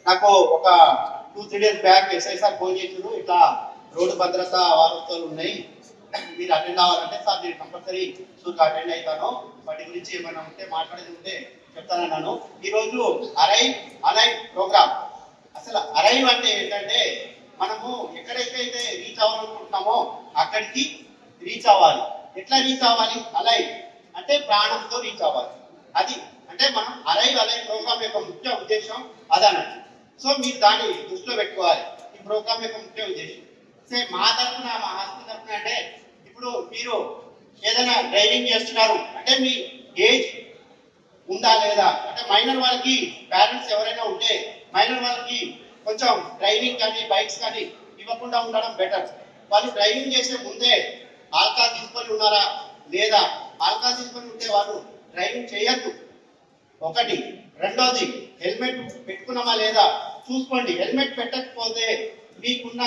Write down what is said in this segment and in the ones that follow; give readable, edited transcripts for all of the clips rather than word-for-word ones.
నాకు ఒక 2-3 days back SI sir phone చేసిండు, ఇట్లా రోడ్డు భద్రత వారోత్సవాలు ఉన్నాయి, మీరు అటెండ్ అవ్వాలంటే. సార్ నేను కంపల్సరీ షూర్గా అటెండ్ అవుతాను, వాటి గురించి ఏమైనా ఉంటే మాట్లాడేది ఉంటే చెప్తానన్నాను. ఈరోజు అలైవ్ ప్రోగ్రామ్. అసలు అరైవ్ అంటే ఏంటంటే మనము ఎక్కడైతే రీచ్ అవ్వాలనుకుంటున్నామో అక్కడికి రీచ్ అవ్వాలి. ఎట్లా రీచ్ అవ్వాలి? అలైవ్ అంటే ప్రాణంతో రీచ్ అవ్వాలి. అది అంటే మనం అలైవ్ ప్రోగ్రామ్ యొక్క ముఖ్య ఉద్దేశం అదన్నట్టు. సో మీరు దాన్ని దృష్టిలో పెట్టుకోవాలి. ఈ ప్రోగ్రామ్ యొక్క ముఖ్య ఉద్దేశం మా తరఫున, మా హాస్పిటల్ తరఫున అంటే ఇప్పుడు మీరు ఏదైనా డ్రైవింగ్ చేస్తున్నారు అంటే మీ ఏజ్ ఉందా లేదా అంటే మైనర్ వాళ్ళకి పేరెంట్స్ ఎవరైనా ఉంటే మైనర్ వాళ్ళకి కొంచెం డ్రైవింగ్ కానీ బైక్స్ కానీ ఇవ్వకుండా ఉండడం బెటర్. వాళ్ళు డ్రైవింగ్ చేసే ముందే ఆల్కహాల్ తీసుకొని ఉన్నారా లేదా, ఆల్కహాల్ తీసుకొని ఉంటే వాళ్ళు డ్రైవింగ్ చేయొద్దు ఒకటి. రెండోది హెల్మెట్ పెట్టుకున్నామా లేదా చూసుకోండి. హెల్మెట్ పెట్టకపోతే మీకున్న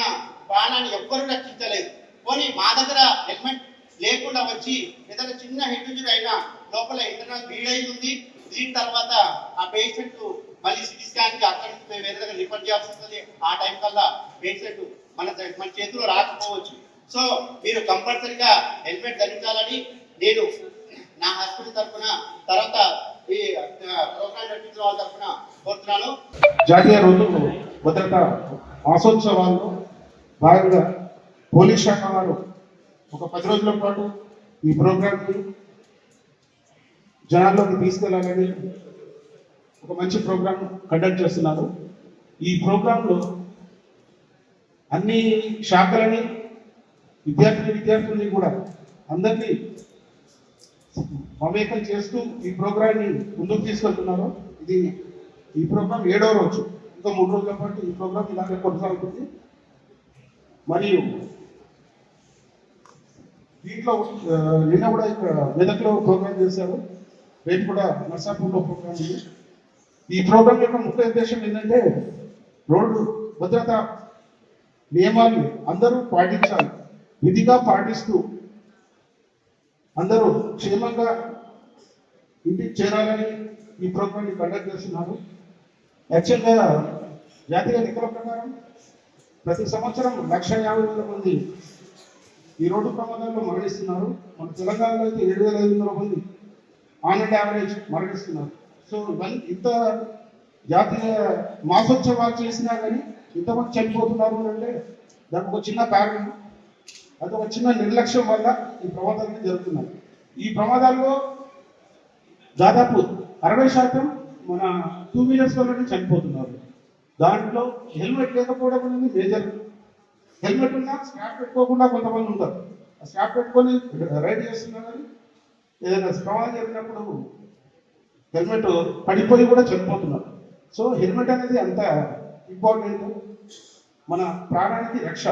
ప్రాణాన్ని ఎవ్వరూ రక్షించలేదు. పోనీ మా దగ్గర హెల్మెట్ లేకుండా వచ్చి ఏదైనా చిన్న హెడ్ ఇంజరీ అయినా లోపల ఇంటర్నల్ బ్లీడ్ అవుతుంది. దీని తర్వాత ఆ పేషెంట్ మళ్ళీ సిటీ స్కాన్కి అక్కడి నుంచి మేము వేరే దగ్గర రిఫర్ చేయాల్సి వస్తుంది. ఆ టైం కల్లా పేషెంట్ మన చేతిలో రాకపోవచ్చు. సో మీరు కంపల్సరీగా హెల్మెట్ ధరించాలని నేను నా హాస్పిటల్ తరఫున, తర్వాత ఈ ప్రోగ్రామ్ నడిపించిన వాళ్ళ తరఫున కోరుతున్నాను. జాతీయ రోడ్డు భద్రతా మాసోత్సవాల్లో భాగంగా పోలీస్ శాఖ వారు ఒక 10 రోజుల పాటు ఈ ప్రోగ్రాంని జనాల్లోకి తీసుకెళ్లాలని ఒక మంచి ప్రోగ్రాం కండక్ట్ చేస్తున్నారు. ఈ ప్రోగ్రాంలో అన్ని శాఖలని విద్యార్థుల్ని కూడా అందరినీ మమేకం చేస్తూ ఈ ప్రోగ్రాన్ని ముందుకు తీసుకెళ్తున్నారు. ఈ ప్రోగ్రాం 7వ రోజు. ఇంకా 3 రోజుల పాటు ఈ ప్రోగ్రాం ఇలాగే కొనసాగుతుంది. మరియు దీంట్లో నిన్న కూడా ఇక్కడ మెదక్లో ప్రోగ్రాం చేశారు, రేపు కూడా నర్సాపూర్లో ప్రోగ్రాం ఉంది. ఈ ప్రోగ్రాం యొక్క ముఖ్య ఉద్దేశం ఏంటంటే రోడ్డు భద్రత నియమాలు అందరూ పాటించాలి. విధిగా పాటిస్తూ అందరూ క్షేమంగా ఇంటికి చేరాలని ఈ ప్రోగ్రాన్ని కండక్ట్ చేస్తున్నారు. యాక్చువల్గా జాతీయ లెక్కల ప్రకారం ప్రతి సంవత్సరం 1,50,000 మంది ఈ రోడ్డు ప్రమాదాల్లో మరణిస్తున్నారు. మన తెలంగాణలో అయితే 7,500 మంది ఆన్ అండ్ యావరేజ్ మరణిస్తున్నారు. సో ఇంత జాతీయ మాసోత్సవాలు చేసినా కానీ ఇంతమంది చనిపోతున్నారు అంటే దానికి ఒక చిన్న కారణం, అది ఒక చిన్న నిర్లక్ష్యం వల్ల ఈ ప్రమాదాలు జరుగుతున్నాయి. ఈ ప్రమాదాల్లో దాదాపు 60% మన 2 వీలర్స్ వల్లనే చనిపోతున్నారు. దాంట్లో హెల్మెట్ లేకపోవడం అనేది మేజర్. హెల్మెట్ ఉన్నా స్ట్రాప్ పెట్టుకోకుండా కొంతమంది ఉంటారు. ఆ స్ట్రాప్ పెట్టుకొని రైడ్ చేస్తున్నా కానీ ఏదైనా ప్రమాదం జరిగినప్పుడు హెల్మెట్ పడిపోయి కూడా చనిపోతున్నారు. సో హెల్మెట్ అనేది అంత ఇంపార్టెంట్, మన ప్రాణానికి రక్ష.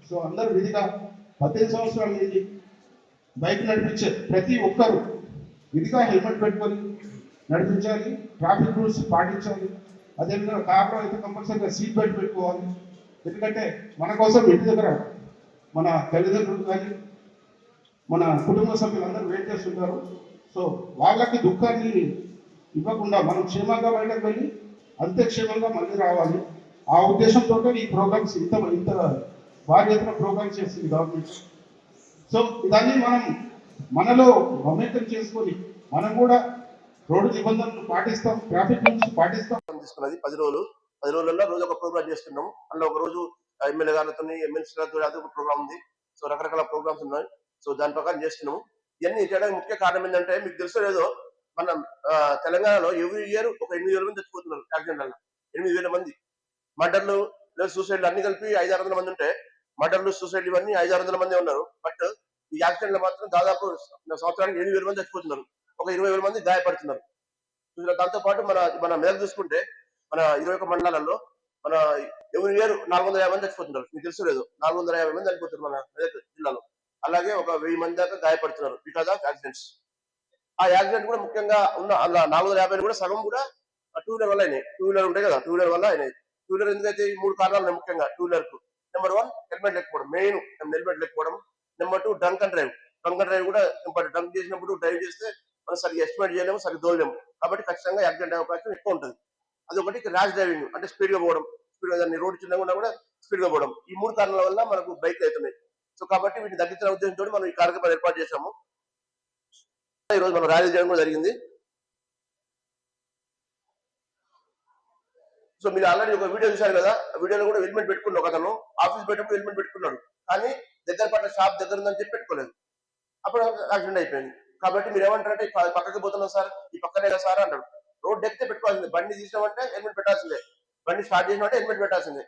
సో అందరూ విధిగా 18 సంవత్సరాల నుంచి బైక్ నడిపించే ప్రతి ఒక్కరూ విధిగా హెల్మెట్ పెట్టుకొని నడిపించాలి, ట్రాఫిక్ రూల్స్ పాటించాలి. అదేవిధంగా కార్లో అయితే కంపల్సరీగా సీట్ బెల్ట్ పెట్టుకోవాలి. ఎందుకంటే మన కోసం ఇంటి దగ్గర మన తల్లిదండ్రులు కానీ మన కుటుంబ సభ్యులందరూ వెయిట్ చేస్తుంటారు. సో వాళ్ళకి దుఃఖాన్ని ఇవ్వకుండా మనం క్షేమంగా బయటకు వెళ్ళి అంతే క్షేమంగా మళ్ళీ రావాలి. ఆ ఉద్దేశంతో ఈ ప్రోగ్రామ్స్ ఇంత భారీ ఎత్తున ప్రోగ్రామ్స్ చేస్తుంది గవర్నమెంట్. సో ఇదాన్ని మనం మనలో మమేకం చేసుకొని మనం కూడా రోడ్డు నిబంధనలు పాటిస్తాం, ట్రాఫిక్ రూల్స్ పాటిస్తాం. తీసుకున్నది 10 రోజులలో రోజు ఒక ప్రోగ్రామ్ చేస్తున్నాం. అందులో ఒక రోజు ఎమ్మెల్యే గారితో, ఎమ్మెల్సీలతో అది ఒక ప్రోగ్రామ్ ఉంది. సో రకరకాల ప్రోగ్రామ్స్ ఉన్నాయి. సో దాని ప్రకారం చేస్తున్నాము. ఇవన్నీ చేయడానికి ముఖ్య కారణం ఏంటంటే మీకు తెలుసో లేదో, మన తెలంగాణలో ఎవ్రీ ఇయర్ ఒక 8,000 మంది చచ్చిపోతున్నారు యాక్సిడెంట్లలో. 8,000 మంది మర్డర్లు లేదా సూసైడ్లు అన్ని కలిపి 500-600 మంది ఉంటే, మర్డర్లు సూసైడ్లు ఇవన్నీ 500-600 మంది ఉన్నారు. బట్ ఈ యాక్సిడెంట్లు మాత్రం దాదాపు సంవత్సరానికి 8,000 మంది చచ్చిపోతున్నారు, ఒక 20,000 మంది గాయపడుతున్నారు. దాంతో పాటు మన మెదక్ చూసుకుంటే మన 21 మండలాలలో మన ఎవరి ఇయర్ 450 మంది చచ్చిపోతున్నారు. మీకు తెలుసు లేదు, 450 మంది చనిపోతున్నారు మన మెదక్ జిల్లాలో. అలాగే ఒక 1000 మంది దాకా గాయపడుతున్నారు బికాస్ ఆఫ్ యాక్సిడెంట్స్. ఆ యాక్సిడెంట్ కూడా ముఖ్యంగా ఉన్న అలా 450 కూడా సగం కూడా 2 వీలర్ వల్ల అయినాయి. 2 వీలర్ ఉంటాయి కదా, 2 వీలర్ వల్ల అయినాయి. 2 వీలర్ ఎందుకైతే ఈ 3 కారణాలు ఉన్నాయి ముఖ్యంగా 2 వీలర్ కు. నెంబర్ 1 హెల్మెట్ లేకపోవడం, మెయిన్ హెల్మెట్ లేకపోవడం. Number 2 drunk and drive. Drunk and drive కూడా ఇంపార్టెంట్. డ్రంక్ చేసినప్పుడు డ్రైవ్ చేస్తే మనం సరిగ్గా ఎస్టిమేట్ చేయలేము, సరిగ్గా దోలలేము. కాబట్టి ఖచ్చితంగా యాక్సిడెంట్ అయ్యే అవకాశం ఎక్కువ ఉంటుంది. అదొకటి ర్యాష్ డ్రైవింగ్, అంటే స్పీడ్ గా పోవడం, స్పీడ్ గా దాన్ని రోడ్డు చిన్నగా ఉన్నా కూడా స్పీడ్ గా పోవడం. ఈ 3 కారణాల వల్ల మనకు బైక్లు అవుతున్నాయి. సో కాబట్టి వీటిని తగ్గించిన ఉద్దేశంతో మనం ఈ కార్యక్రమాన్ని ఏర్పాటు చేశాము. ఈ రోజు మనం ర్యాలీ చేయడం కూడా జరిగింది. సో మీరు ఆల్రెడీ ఒక వీడియో చూశారు కదా, ఆ వీడియోలో కూడా హెల్మెట్ పెట్టుకున్నాడు ఒక అతను. ఆఫీస్ పెట్టినప్పుడు హెల్మెట్ పెట్టుకున్నాడు, కానీ దగ్గర పట్ల షాప్ దగ్గర ఉందని చెప్పి పెట్టుకోలేదు. అప్పుడు యాక్సిడెంట్ అయిపోయింది. కాబట్టి మీరు ఏమంటారంటే పక్కకి పోతున్నాం సార్, ఈ పక్కనే కదా సార్ అంటాడు. రోడ్ ఎక్కితే పెట్టుకోవాల్సిందే. బండి తీసినామంటే హెల్మెట్ పెట్టాల్సిందే. బండి స్టార్ట్ చేసినామంటే హెల్మెట్ పెట్టాల్సిందే.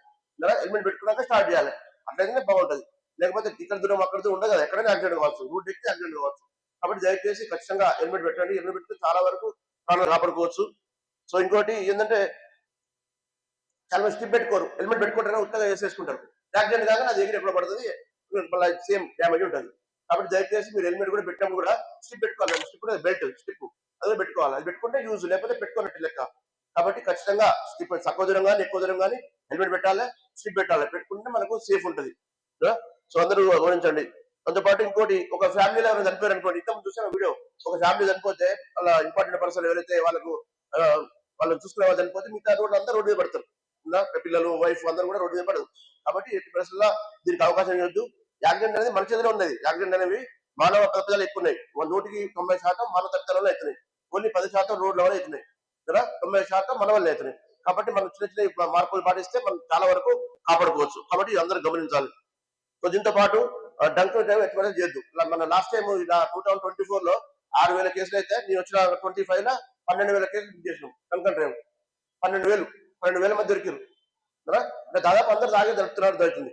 హెల్మెట్ పెట్టుకున్నాక స్టార్ట్ చేయాలి. అట్లయితేనే బాగుంటది. లేకపోతే ఇక్కడ దూరం అక్కడ దూరం ఉండదు కదా, ఎక్కడైనా యాక్సిడెంట్ కావచ్చు, రోడ్ ఎక్కితే యాక్సిడెంట్ కావచ్చు. కాబట్టి దయచేసి ఖచ్చితంగా హెల్మెట్ పెట్టండి. హెల్మెట్ పెడితే చాలా వరకు ప్రాణాలు కాపాడుకోవచ్చు. సో ఇంకోటి ఏంటంటే, చాలా మంది స్టిప్ పెట్టుకోరు, హెల్మెట్ పెట్టుకుంటారు, ఉత్తగా వేసేసుకుంటారు. యాక్సిడెంట్ కాగా అది ఎగిరి ఎప్పుడు పడుతుంది, మళ్ళీ సేమ్ డ్యామేజ్ ఉంటుంది. కాబట్టి దయచేసి మీరు హెల్మెట్ కూడా పెట్టినప్పుడు కూడా స్టిప్ పెట్టుకోవాలి. స్టిప్ బెల్ట్ స్టిప్ అదే పెట్టుకోవాలి. అది పెట్టుకుంటే యూజ్, లేకపోతే పెట్టుకున్నట్టు లెక్క. కాబట్టి ఖచ్చితంగా స్టిప్ తక్కువ దూరం కానీ ఎక్కువ దూరం కానీ హెల్మెట్ పెట్టాలి, స్టిప్ పెట్టాలి. పెట్టుకుంటే మనకు సేఫ్ ఉంటుంది. సో అందరూ గమనించండి. దాంతోపాటు ఇంకోటి, ఒక ఫ్యామిలీలో ఎవరైనా చనిపోయారు అనుకోండి, ఇంతకు చూసిన వీడియో, ఒక ఫ్యామిలీ చనిపోతే వాళ్ళ ఇంపార్టెంట్ పర్సన్ ఎవరైతే వాళ్ళని చూసుకునే వాళ్ళు చనిపోతే మిగతా రోడ్లు అందరూ రోడ్డు మీద పడతారు. పిల్లలు, వైఫ్ అందరూ కూడా రోడ్డు మీద పడదు. కాబట్టి ఎట్టి పరిస్థితుల్లో దీనికి అవకాశం ఇవ్వద్దు. యాక్సిడెంట్ అనేది మన చేతిలో ఉన్నది. యాక్సిడెంట్ అనేవి మానవ తప్పిదాలు ఎక్కువ ఉన్నాయి. 100% మానవ తప్పిదాల అవుతున్నాయి. ఓన్లీ 10% రోడ్ల వల్ల అవుతున్నాయి కదా, 90% మన వల్ల అవుతున్నాయి. కాబట్టి మనం చిన్న చిన్న మార్పులు పాటిస్తే మనం చాలా వరకు కాపాడుకోవచ్చు. కాబట్టి అందరూ గమనించాలి. సో దీంతో పాటు డంక్ డ్రైవ్ ఎటువంటి చేయొద్దు. మన లాస్ట్ టైం 2024 లో 6,000 కేసులు అయితే, నేను వచ్చిన 25 లో 12,000 కేసులు బుక్ చేసినాం. డంక్ డ్రైవ్ 12,000 మంది దొరికారు కదా. అంటే దాదాపు అందరూ తాగే దొరుకుతుంది.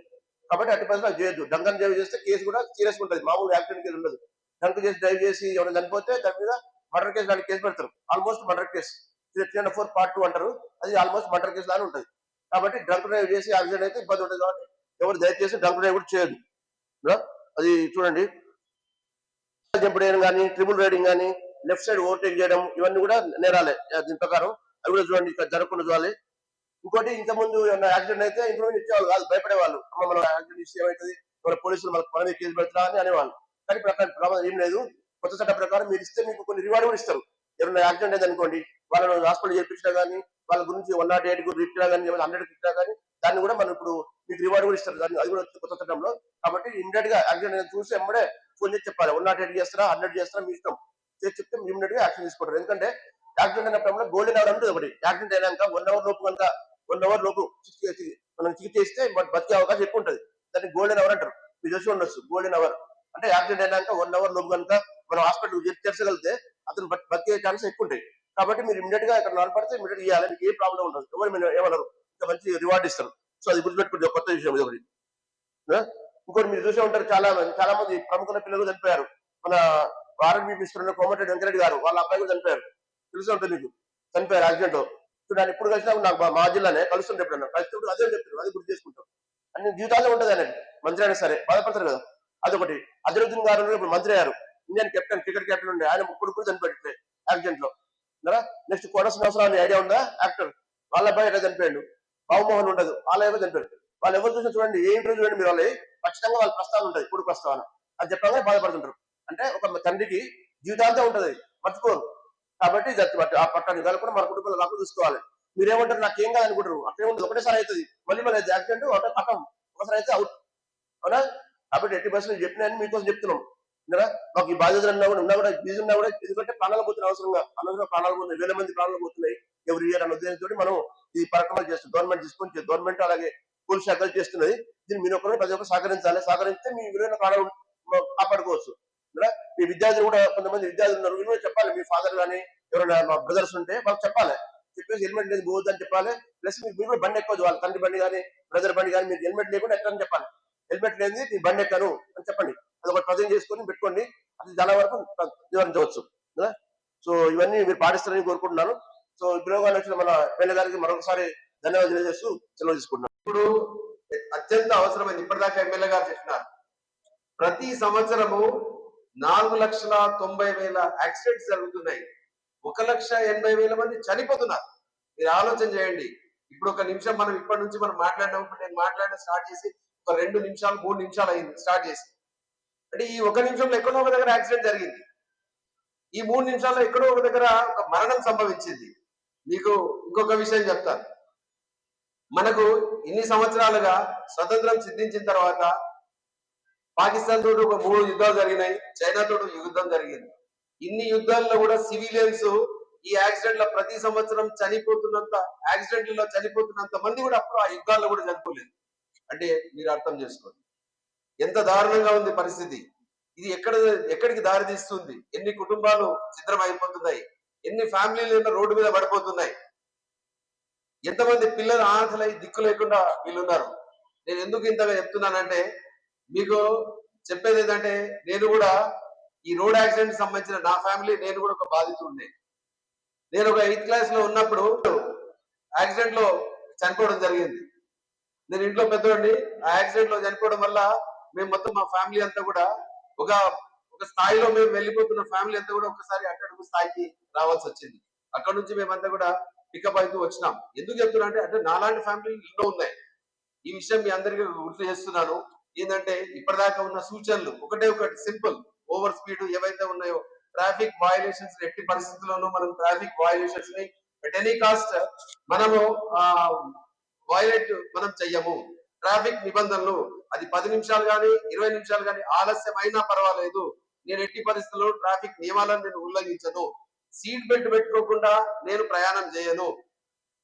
కాబట్టి అట్టి పరిస్థితులు చేయొద్దు. డంక్ డ్రైవ్ చేస్తే కేసు కూడా సీరియస్ ఉంటుంది. మామూలు యాక్సిడెంట్ కేసు ఉండదు. డంక్ చేసి డ్రైవ్ చేసి ఎవరైనా చనిపోతే దాని మీద మర్డర్ కేసు లాంటి కేసు పెడతారు. ఆల్మోస్ట్ మర్డర్ కేసు 304 Part 2 అంటారు. అది ఆల్మోస్ట్ మర్డర్ కేసు లానే ఉంటుంది. కాబట్టి డ్రంక్ డ్రైవ్ చేసి యాక్సిడెంట్ అయితే ఇబ్బంది ఉంటుంది. కాబట్టి ఎవరు దయచేసి డ్రంక్ డ్రైవ్ కూడా చేయదు. అది చూడండి, జంప్ చేయడం కానీ, ట్రిపుల్ రైడింగ్ కానీ, లెఫ్ట్ సైడ్ ఓవర్టేక్ చేయడం, ఇవన్నీ కూడా నేరాలే దీని ప్రకారం. అవి కూడా చూడండి, ఇక్కడ జరగకుండా చూడాలి. ఇంకోటి, ఇంతకుముందు ఏమన్నా యాక్సిడెంట్ అయితే ఇన్ఫర్మేషన్ ఇచ్చేవాళ్ళు కాదు, భయపడేవాళ్ళు. అమ్మ మనం యాక్సిడెంట్ ఇస్తే ఏమవుతుంది, మన పోలీసులు మన మీద కేసు పెడతారా అని అనేవాళ్ళు. కానీ ఇప్పుడు అక్కడ ప్రమాదం ఏం లేదు. కొత్త చట్ట ప్రకారం మీరు ఇస్తే మీకు కొన్ని రివార్డు కూడా ఇస్తారు. ఎవరైనా యాక్సిడెంట్ అయింది అనుకోండి, వాళ్ళని హాస్పిటల్ చేర్పించినా కానీ, వాళ్ళ గురించి 108 కు రిప్పినా కానీ, 100 కి ఇచ్చినా కానీ, దాన్ని కూడా మనం ఇప్పుడు మీకు రివార్డు కూడా ఇస్తారు. దాన్ని అది కూడా కొత్త చట్టంలో. కాబట్టి ఇమీడియట్ గా యాక్సిడెంట్ చూసి ఎమ్మడే ఫోన్ చేసి చెప్పాలి. 108 చేస్తారా, 100 చేస్తారా మీ ఇష్టం చేసి చెప్తే ఇమీడియట్ గా యాక్షన్ తీసుకుంటారు. ఎందుకంటే యాక్సిడెంట్ అయిన టైంలో గోల్డెన్ అవర్ అంటే ఒకటి. యాక్సిడెంట్ అయినాక 1 అవర్ లోపు కనుక 1 అవర్ లోపు మనం చికిత్స చేస్తే బతికే అవకాశం ఎక్కువ ఉంటుంది. దాన్ని గోల్డెన్ అవర్ అంటారు. మీరు తెలిసి ఉండొచ్చు. గోల్డెన్ అవర్ అంటే యాక్సిడెంట్ అయినాక 1 అవర్ లోపు కనుక మనం హాస్పిటల్ చేర్చగలిగితే అతను బతికే ఛాన్స్ ఎక్కువ ఉంటాయి. కాబట్టి మీరు ఇమీడియట్ గా ఇక్కడ నడపడితే ఇమీడియట్ ఇవ్వాలి. మీకు ఏ ప్రాబ్లం ఉండదు. ఎవరు మీరు ఏమన్నారు, ఇంకా మంచి రివార్డ్ ఇస్తారు. సో అది గుర్తుపెట్టుకుంటే కొత్త విషయం ఇది ఒకటి. ఇంకోటి మీరు చూసే ఉంటారు, చాలా మంది ప్రముఖుల పిల్లలు చనిపోయారు. మన ఆర్ఎండ్బి మినిస్టర్ కోమటిరెడ్డి వెంకరెడ్డి గారు, వాళ్ళ అబ్బాయి కూడా చనిపోయారు. తెలిసే ఉంటుంది మీకు, చనిపోయారు యాక్సిడెంట్ లో. దాన్ని ఎప్పుడు కలిసినా నాకు మా జిల్లానే కలుస్తుంటే, ఎప్పుడన్నా కలిసినప్పుడు అదే చెప్తారు, అది గుర్తు చేసుకుంటాం. అన్ని జీవితాల్లో ఉంటుంది అనేది. మంత్రి అయినా సరే బాధపడతారు కదా. అదొకటి. అజరుద్దీన్ గారు ఇప్పుడు మంత్రి అయ్యారు. ఇండియన్ కెప్టెన్, క్రికెట్ కెప్టెన్ ఉండే ఆయన ముగ్గురు కూడా చనిపోయాడు యాక్సిడెంట్ లో. నెక్స్ట్ కోట శ్రీనివాసరావు ఐడియా ఉందా, యాక్టర్, వాళ్ళ అబ్బాయి ఎట్లా చనిపోయాడు. బాబుమోహన్ ఉండదు, వాళ్ళ ఎవరు చనిపోయాడు. వాళ్ళు ఎవరు చూసినా చూడండి, ఏ ఇంటర్వ్యూ చూడండి మీరు, వాళ్ళు ఖచ్చితంగా వాళ్ళ ప్రస్తావన ఉంటుంది, ఇప్పుడు ప్రస్తావన. అది చెప్పగానే బాధపడుతుంటారు. అంటే ఒక తండ్రికి జీవితాంతం ఉంటుంది, మర్చిపోరు. కాబట్టి ఆ పట్టాన్ని కూడా మన కుటుంబంలో నాకు చూసుకోవాలి. మీరేమంటారు, నాకేం కాదనుకుంటారు. అట్లే ఉంటుంది, ఒకటేసారి అవుతుంది. మళ్ళీ యాక్సిడెంట్ పట్టం ఒకసారి అయితే అవుట్, అవునా. కాబట్టి ఎట్టి బస్సులు చెప్పినాయని మీకోసం చెప్తున్నాం కదా. మాకు ఈ బాధ్యతలు ఉన్నా కూడా బిజీ ఉన్నా కూడా, ఎందుకంటే ప్రాణాలు పోతున్నాయి, అనవసరంగా ప్రాణాలు పోతున్నాయి, 1000 మంది ప్రాణాలు పోతున్నాయి ఎవరి ఇయర్ అన్న ఉద్దేశంతో మనం ఈ కార్యక్రమాలు చేస్తాం. గవర్నమెంట్ అలాగే పోలీస్ శాఖలు చేస్తున్నది. దీన్ని మీరు ఒకరు ప్రతి ఒక్కరు సహకరిస్తే మీ విలువైన ప్రాణాలు కాపాడుకోవచ్చు. మీ విద్యార్థులు కూడా, కొంతమంది విద్యార్థులు ఉన్నారు, మీరు చెప్పాలి. మీ ఫాదర్ కానీ ఎవరైనా మా బ్రదర్స్ ఉంటే వాళ్ళకి చెప్పాలి. చెప్పేసి హెల్మెట్ లేదు పోవద్దు అని చెప్పాలి. ప్లస్ మీరు కూడా బండి ఎక్కదు, వాళ్ళ తండ్రి బండి కానీ బ్రదర్ బండి కానీ మీరు హెల్మెట్ లేకుండా ఎక్కడని చెప్పాలి. హెల్మెట్ లేని నీ బండి ఎక్కను అని చెప్పండి. అది ఒక ప్రజెంట్ చేసుకొని పెట్టుకోండి. అది చాలా వరకు నివారించవచ్చు. సో ఇవన్నీ మీరు పాటిస్తారని కోరుకుంటున్నాను. సో ఇప్పుడు వచ్చిన మన ఎమ్మెల్యే గారికి మరొకసారి ధన్యవాదాలు తెలియజేస్తూ సెలవు తీసుకుంటున్నాను. ఇప్పుడు అత్యంత అవసరమైంది, ఇప్పటిదాకా ఎమ్మెల్యే గారు చెప్పినారు, ప్రతి సంవత్సరము 4,90,000 యాక్సిడెంట్స్ జరుగుతున్నాయి. 1,80,000 మంది చనిపోతున్నారు. మీరు ఆలోచన చేయండి. ఇప్పుడు ఒక నిమిషం మనం ఇప్పటి నుంచి మనం మాట్లాడినప్పుడు, నేను మాట్లాడడం స్టార్ట్ చేసి ఒక 2 నిమిషాలు 3 నిమిషాలు అయింది స్టార్ట్ చేసి. అంటే ఈ 1 నిమిషంలో ఎక్కడో ఒక దగ్గర యాక్సిడెంట్ జరిగింది. ఈ 3 నిమిషాల్లో ఎక్కడో ఒక దగ్గర ఒక మరణం సంభవించింది. మీకు ఇంకొక విషయం చెప్తాను. మనకు ఇన్ని సంవత్సరాలుగా స్వతంత్రం సిద్ధించిన తర్వాత పాకిస్తాన్ తోటి ఒక 3 యుద్ధాలు జరిగినాయి, చైనా తోటి ఒక యుద్ధం జరిగింది. ఇన్ని యుద్ధాల్లో కూడా సివిలియన్స్ ఈ యాక్సిడెంట్ల ప్రతి సంవత్సరం యాక్సిడెంట్లలో చనిపోతున్నంత మంది కూడా అప్పుడు ఆ యుద్ధాల్లో కూడా చనిపోలేదు. అంటే మీరు అర్థం చేసుకోండి ఎంత దారుణంగా ఉంది పరిస్థితి. ఇది ఎక్కడికి దారి తీస్తుంది, ఎన్ని కుటుంబాలు ఛిద్రం అయిపోతున్నాయి, ఎన్ని ఫ్యామిలీలు రోడ్డు మీద పడిపోతున్నాయి, ఎంతమంది పిల్లలు అనాథలై దిక్కు లేకుండా వీళ్ళున్నారు. నేను ఎందుకు ఇంతగా చెప్తున్నానంటే మీకు చెప్పేది ఏంటంటే నేను కూడా ఈ రోడ్ యాక్సిడెంట్ సంబంధించిన నా ఫ్యామిలీ నేను కూడా ఒక బాధితుడినే. నేను ఒక 8th క్లాస్ లో ఉన్నప్పుడు యాక్సిడెంట్ లో చనిపోవడం జరిగింది. నేను ఇంట్లో పెద్దోడిని. ఆ యాక్సిడెంట్ లో చనిపోవడం వల్ల మేము మొత్తం మా ఫ్యామిలీ అంతా కూడా ఒక ఒక స్థాయిలో మేము వెళ్ళిపోతున్న ఫ్యామిలీ అంతా కూడా ఒకసారి అక్కడికి స్థాయికి రావాల్సి వచ్చింది. అక్కడ నుంచి మేమంతా కూడా పికప్ అవుతూ వచ్చినాం. ఎందుకు చెప్తున్నా అంటే నాలాంటి ఫ్యామిలీ ఎన్నో ఉన్నాయి. ఈ విషయం మీ అందరికీ గుర్తు చేస్తున్నాను. ఏంటంటే ఇప్పటిదాకా ఉన్న సూచనలు ఒకటి సింపుల్. ఓవర్ స్పీడ్ ఏవైతే ఉన్నాయో ట్రాఫిక్ వయలేషన్స్ ఎట్టి పరిస్థితుల్లోనూ మనం ట్రాఫిక్ వయలేషన్స్ ని అట్ ఎనీ కాస్ట్ మనము మనం చెయ్యము. ట్రాఫిక్ నిబంధనలు అది 10 నిమిషాలు కానీ 20 నిమిషాలు కానీ ఆలస్యం అయినా పర్వాలేదు, నేను ఎట్టి పరిస్థితుల్లో ట్రాఫిక్ నియమాలను నేను ఉల్లంఘించను. సీట్ బెల్ట్ పెట్టుకోకుండా నేను ప్రయాణం చేయను,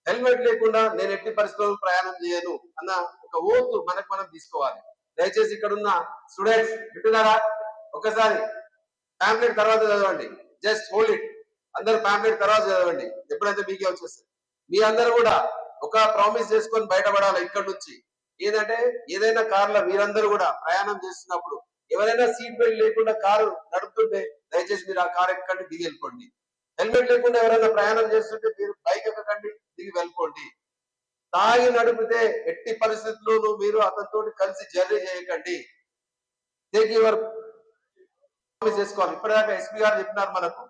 హెల్మెట్ లేకుండా నేను ఎట్టి పరిస్థితుల్లో ప్రయాణం చేయను అన్న ఒక ఓత్ మనకు మనం తీసుకోవాలి. దయచేసి ఇక్కడ ఉన్న స్టూడెంట్స్ వింటున్నారా? ఒకసారి పాంప్లెట్ తర్వాత చదవండి. Just hold it. అందరు పాంప్లెట్ తర్వాత చదవండి. ఎప్పుడైతే మీకే వచ్చేస్తుంది. మీ అందరూ కూడా ఒక ప్రామిస్ చేసుకొని బయటపడాలి ఇక్కడ నుంచి. ఏంటంటే ఏదైనా కార్లో మీరందరూ కూడా ప్రయాణం చేస్తున్నప్పుడు ఎవరైనా సీట్ బెల్ట్ లేకుండా కారు నడుపుతుంటే దయచేసి మీరు ఆ కారు ఎక్కండి, దిగి వెళ్ళిపోండి. హెల్మెట్ లేకుండా ఎవరైనా ప్రయాణం చేస్తుంటే మీరు బైక్ ఎక్కకండి, దిగి వెళ్ళిపోండి. తాగి నడిపితే ఎట్టి పరిస్థితుల్లోనూ మీరు అతనితో కలిసి జర్నీ చేయకండి. టేక్ యువర్ చేసుకోవాలి. ఇప్పటిదాకా ఎస్పీ గారు చెప్పినారు మనకు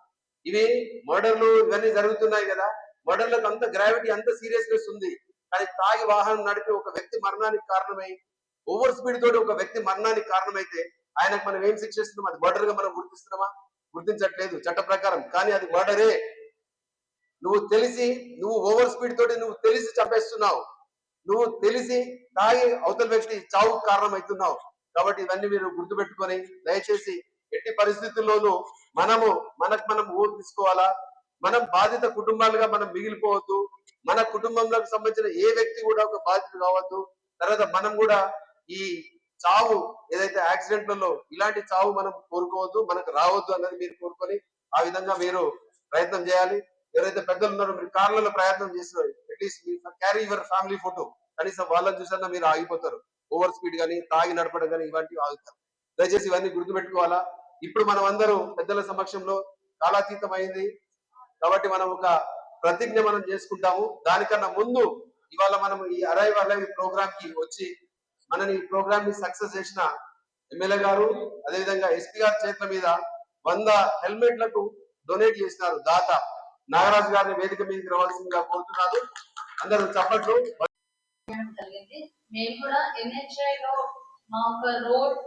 ఇవి మర్డర్లు ఇవన్నీ జరుగుతున్నాయి కదా, మర్డర్లకు అంత గ్రావిటీ అంత సీరియస్నెస్ ఉంది. కానీ తాగి వాహనం నడిపి ఒక వ్యక్తి మరణానికి కారణమై ఓవర్ స్పీడ్ తోటి ఒక వ్యక్తి మరణానికి కారణమైతే ఆయనకు మనం ఏం శిక్షిస్తున్నాం? అది మర్డర్ గా మనం గుర్తిస్తున్నామా? గుర్తించట్లేదు చట్ట ప్రకారం. కానీ అది మర్డరే. నువ్వు ఓవర్ స్పీడ్ తోటి నువ్వు తెలిసి చంపేస్తున్నావు, నువ్వు తెలిసి తాగి అవతల వ్యక్తి చావుకు కారణం అవుతున్నావు. కాబట్టి ఇవన్నీ మీరు గుర్తుపెట్టుకొని దయచేసి ఎట్టి పరిస్థితుల్లోనూ మనకు మనం ఓటు తీసుకోవాలా. మనం బాధిత కుటుంబాలుగా మనం మిగిలిపోవద్దు. మన కుటుంబంలోకి సంబంధించిన ఏ వ్యక్తి కూడా ఒక బాధిత కావద్దు. తర్వాత మనం కూడా ఈ చావు ఏదైతే యాక్సిడెంట్లలో ఇలాంటి చావు మనం కోరుకోవద్దు, మనకు రావద్దు అన్నది మీరు కోరుకొని ఆ విధంగా మీరు ప్రయత్నం చేయాలి. ఎవరైతే పెద్దలు ఉన్నారో మీరు కార్లలో ప్రయత్నం చేస్తున్నారు, at least carry your family photo. కనీసం వాళ్ళని చూసన్నా మీరు ఆగిపోతారు. ఓవర్ స్పీడ్ కానీ తాగి నడపడం కానీ ఇలాంటివి ఆగుతారు. దయచేసి ఇవన్నీ గుర్తుపెట్టుకోవాలా. ఇప్పుడు మనం అందరూ పెద్దల సమక్షంలో కాలాతీతం అయింది కాబట్టి మనం ఒక ప్రతిజ్ఞ మనం చేసుకుంటాము. దానికన్నా ముందు ఇవాళ మనం ఈ అరైవ్ ప్రోగ్రామ్ కి వచ్చి మనని ఈ ప్రోగ్రామ్ ని సక్సెస్ చేసిన ఎమ్మెల్యే గారు, అదేవిధంగా ఎస్పీ గారి చేతుల మీద 100 హెల్మెట్లకు డొనేట్ చేసినారు దాత నాగరాజు గారిని వేదిక మీదకి రావాల్సిందిగా కోరుతున్నారు. అందరూ చప్పట్లు. మేము కూడా NHI లో మా ఒక రోడ్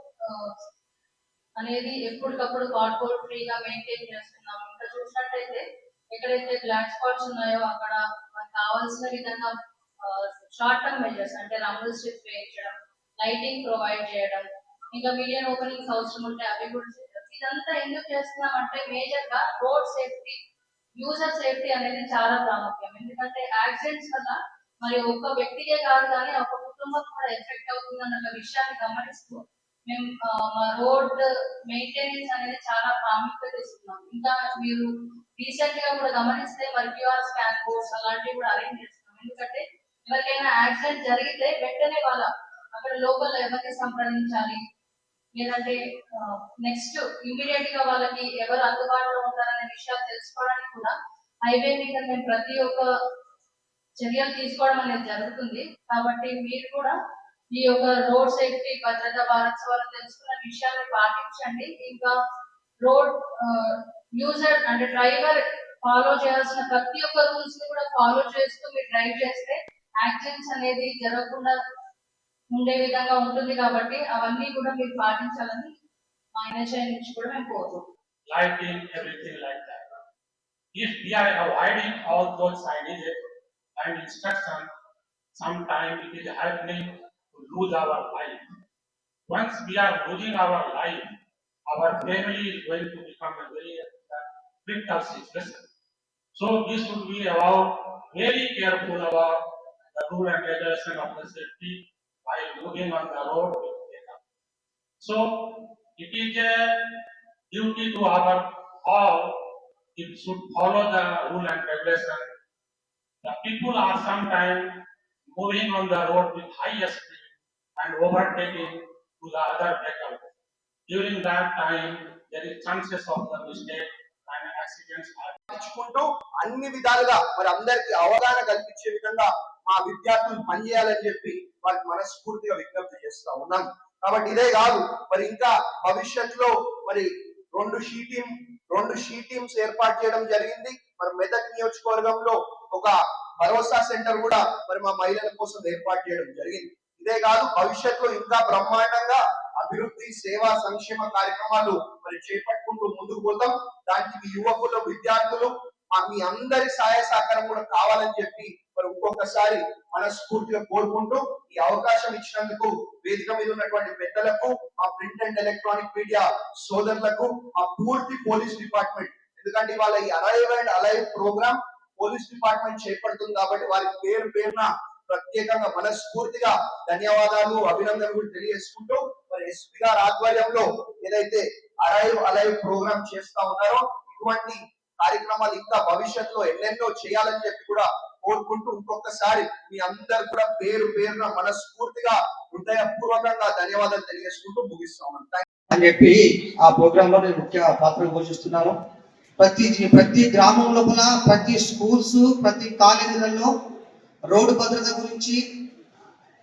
అనేది ఎప్పటికప్పుడు కార్డ్బోర్డ్ ఫ్రీగా మెయింటైన్ చేస్తున్నాము. ఇంకా చూసినట్టయితే ఎక్కడైతే బ్లాక్ స్పాట్స్ ఉన్నాయో అక్కడ మనకు కావాల్సిన విధంగా షార్ట్ టర్మ్ మెజర్స్ అంటే రంబుల్ స్ట్రిప్స్ వేయించడం, లైటింగ్ ప్రొవైడ్ చేయడం, ఇంకా మీడియన్ ఓపెనింగ్స్ అవసరం ఉంటే అవి కూడా చేయడం. ఇదంతా ఎందుకు చేస్తున్నాం అంటే మేజర్ గా రోడ్ సేఫ్టీ, యూజర్ సేఫ్టీ అనేది చాలా ప్రాముఖ్యం. ఎందుకంటే యాక్సిడెంట్స్ వల్ల మరి ఒక్క వ్యక్తికే కాదు కానీ ఒక కుటుంబం కూడా ఎఫెక్ట్ అవుతుంది అన్న విషయాన్ని గమనిస్తూ మేము మా రోడ్ మెయింటెనెన్స్ అనేది చాలా ప్రాముఖ్యత ఇస్తున్నాం. ఇంకా మీరు రీసెంట్ గా కూడా గమనిస్తే మరి QR స్కాన్ కోర్స్ అలాంటివి కూడా అరేంజ్ చేస్తున్నాం. ఎందుకంటే ఎవరికైనా యాక్సిడెంట్ జరిగితే వెంటనే వాళ్ళ అక్కడ లోకల్ ఎవరిని సంప్రదించాలి, లేదంటే నెక్స్ట్ ఇమీడియట్ గా వాళ్ళకి ఎవరు అందుబాటులో ఉంటారనే విషయాలు తెలుసుకోవడానికి కూడా హైవే మీద మేము ప్రతి ఒక్క చర్యలు తీసుకోవడం అనేది జరుగుతుంది. కాబట్టి మీరు కూడా ఈ యొక్క రోడ్ సేఫ్టీ భద్రత వారోత్సవాలు తెలుసుకున్న విషయాన్ని పాటించండి. ఇంకా రోడ్ యూజర్ అంటే డ్రైవర్ ఫాలో చేయాల్సిన ప్రతి ఒక్క రూల్స్ ని కూడా ఫాలో చేస్తూ మీరు డ్రైవ్ చేస్తే యాక్సిడెంట్స్ అనేది జరగకుండా ఉండే విధంగా ఉంటుంది. కాబట్టి అవన్నీ కూడా మీరు పాటించాలని మా NHI నుంచి కూడా మేము కోరుకుంటున్నాం. Lighting, everything like that. If we are avoiding all those signages and instructions, sometimes it is happening to lose our life. Once we are losing our life, our family is going to become a very critical situation. So we should be very careful about the rule and regulation of the safety while moving on the road with vehicle. So it is a duty to our all. It should follow the rule and regulation. The people are sometimes moving on the road with high speed and overtaking to the other vehicle. During that time, there is chances of the mistake and accidents are. ఇచ్చుకుంటూ అన్ని విధాలుగా మరి అందరికి అవగాహన కల్పించే విధంగా మా విద్యార్థులు పనిచేయాలని చెప్పి వారికి మనస్ఫూర్తిగా విజ్ఞప్తి చేస్తా ఉన్నాను. కాబట్టి ఇదే కాదు, మరి ఇంకా భవిష్యత్తులో మరి రెండు షీ టీమ్స్ ఏర్పాటు చేయడం జరిగింది. మరి మెదక్ నియోజకవర్గంలో ఒక భరోసా సెంటర్ కూడా మరి మా మహిళల కోసం ఏర్పాటు చేయడం జరిగింది. ఇదే కాదు, భవిష్యత్తులో ఇంకా బ్రహ్మాండంగా అభివృద్ధి సేవా సంక్షేమ కార్యక్రమాలు మరి చేపట్టుకుంటూ ముందుకు పోతాం. దానికి మీ యువకులు విద్యార్థులు మీ అందరి సహాయ సహకారం కూడా కావాలని చెప్పి మరి ఇంకొకసారి మనస్ఫూర్తిగా కోరుకుంటూ ఈ అవకాశం ఇచ్చినందుకు వేదిక మీద ఉన్నటువంటి పెద్దలకు, మా ప్రింట్ అండ్ ఎలక్ట్రానిక్ మీడియా సోదరులకు, మా పూర్తి పోలీస్ డిపార్ట్మెంట్, ఎందుకంటే ఇవాళ ఈ arrive and alive programme police department చేపడుతుంది కాబట్టి వారికి పేరున ప్రత్యేకంగా మనస్ఫూర్తిగా ధన్యవాదాలు, అభినందనలు తెలియజేసుకుంటూ మరి ఎస్పీ గారి ఆధ్వర్యంలో ఏదైతే అరైవ్ అలైవ్ ప్రోగ్రామ్ చేస్తా ఉన్నారో ఇటువంటి కార్యక్రమాలు ఇంకా భవిష్యత్తులో ఎన్నెన్నో చేయాలని చెప్పి కూడా కోరుకుంటూ ఇంకొకసారి మీ అందరు కూడా పేరున మనస్ఫూర్తిగా హృదయపూర్వకంగా ధన్యవాదాలు తెలియజేసుకుంటూ ముగిస్తా ఉన్నాను అని చెప్పి ఆ ప్రోగ్రామ్ లో నేను ముఖ్య పాత్ర పోషిస్తున్నాను. ప్రతి గ్రామం లోపల, ప్రతి స్కూల్స్, ప్రతి కాలేజీలలో రోడ్డు భద్రత గురించి,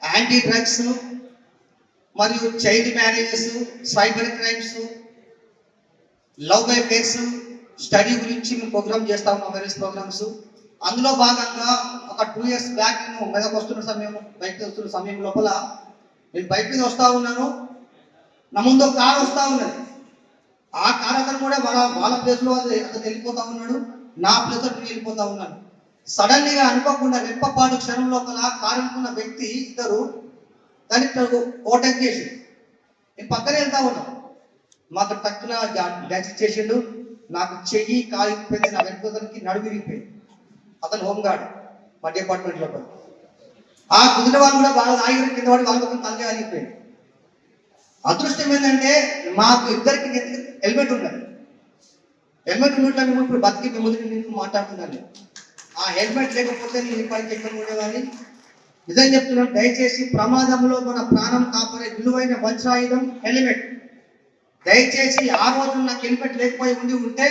యాంటీ డ్రగ్స్ మరియు child marriages, cyber crimes, love affairs study గురించి మేము ప్రోగ్రామ్ చేస్తా ఉన్నాం, వేరియస్ ప్రోగ్రామ్స్. అందులో భాగంగా ఒక 2 years బ్యాక్ నేను మెదక్ బయటకు వస్తున్న సమయం లోపల నేను బైక్ మీద వస్తా ఉన్నాను. నా ముందు ఒక కారు వస్తా ఉన్నది. ఆ కారు అతను కూడా వాళ్ళ ప్లేస్లో అతను వెళ్ళిపోతా ఉన్నాడు, నా ప్లేస్లో నేను వెళ్ళిపోతా ఉన్నాను. సడన్లీగా అనుకోకుండా రెప్పపాటు క్షణం లోపల కారు అనుకున్న వ్యక్తి ఇద్దరు దాన్ని ఓవర్టేక్ చేసి నేను పక్కనే వెళ్తా ఉన్నాను. మాకు తక్కువ డ్యాన్స్ చేసిండు, నాకు చెయ్యి కాలిపోయింది, నా వెనుకకి నడుము విరిగిపోయింది. అతను హోంగార్డ్ మా డిపార్ట్మెంట్ లోపల. ఆ కుదిరిన వాళ్ళు కూడా వాళ్ళ ఆగిరి కింద వాడి వాళ్ళ పక్కన తలగా ఆగిపోయింది. అదృష్టం ఏంటంటే మాకు ఇద్దరికి హెల్మెట్ ఉన్నది. హెల్మెట్ ఉన్నట్లు మేము ఇప్పుడు బతికి మేము మాట్లాడుతున్నాను. ఆ హెల్మెట్ లేకపోతే నేను ఇప్పటికి ఎక్కడ ఉండేవాడిని. నిజం చెప్తున్నాను, దయచేసి ప్రమాదంలో మన ప్రాణం కాపాడే విలువైన వజ్రాయుధం హెల్మెట్. దయచేసి ఆ రోజు నాకు హెల్మెట్ లేకపోయి ఉంటే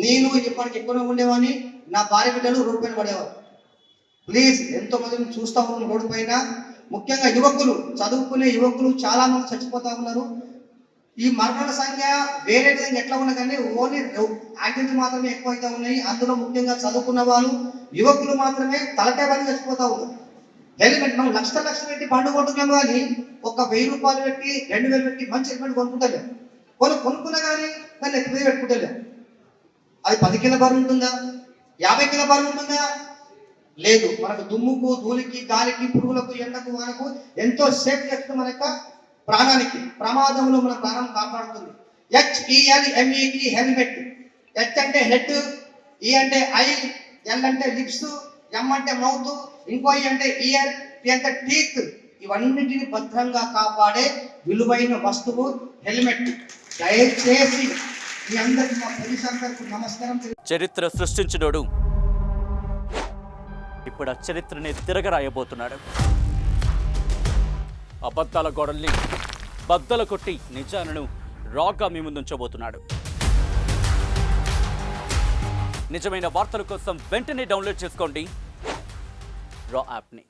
నేను ఇప్పటికి ఎక్కువ ఉండేవాడిని, నా భార్య బిడ్డలు రోడ్డు పైన పడేవారు. ప్లీజ్, ఎంతో మందిని చూస్తూ ఉన్నాం రోడ్డు పైన, ముఖ్యంగా యువకులు, చదువుకునే యువకులు చాలా మంది చచ్చిపోతా ఉన్నారు. ఈ మరణాల సంఖ్య వేరే విధంగా ఎట్లా ఉన్నా కానీ ఓన్లీ యాక్సిడెంట్ మాత్రమే ఎక్కువైతే ఉన్నాయి. అందులో ముఖ్యంగా చదువుకున్న వాళ్ళు, యువకులు మాత్రమే తలకాయ పని చచ్చిపోతా ఉన్నారు. హెల్మెట్ మనం లక్షలు పెట్టి బండు కొట్టుకున్నాం కానీ ఒక 1000 రూపాయలు పెట్టి 2000 పెట్టి మంచి హెల్మెట్ కొనుక్కుంటలేము. కొనుక్కున్నా కానీ దాన్ని ఎత్తి మీద పెట్టుకుంటలేము. అది 10 కిలో బరువు ఉంటుందా, 50 కిలో బరువు ఉంటుందా? లేదు. మనకు దుమ్ముకు, ధూళికి, గాలికి, పురుగులకు, ఎండకు, వానకు ఎంతో సేఫ్టీ చేస్తుంది. మన యొక్క ప్రాణానికి ప్రమాదంలో మన ప్రాణం కాపాడుతుంది. HELMET helmet. హెచ్ అంటే హెడ్, ఈ అంటే ఐ, ఎల్ అంటే లిప్స్, ఎం అంటే మౌత్, ఇంకో ఈ అంటే ఇయర్, టీ అంటే టీత్. ఇవన్నిటిని భద్రంగా కాపాడే విలువైన వస్తువు హెల్మెట్. దయచేసి మీ అందరికీ మా పోలీస్ అందరికీ నమస్కారం. చరిత్ర సృష్టించినోడు ఇప్పుడు ఆ చరిత్రని తిరగరాయబోతున్నాడు. అబద్ధాల గోడల్ని బద్దలు కొట్టి నిజాలను రాగా మీ ముందుంచబోతున్నాడు. నిజమైన వార్తల కోసం వెంటనే డౌన్లోడ్ చేసుకోండి రా యాప్ని.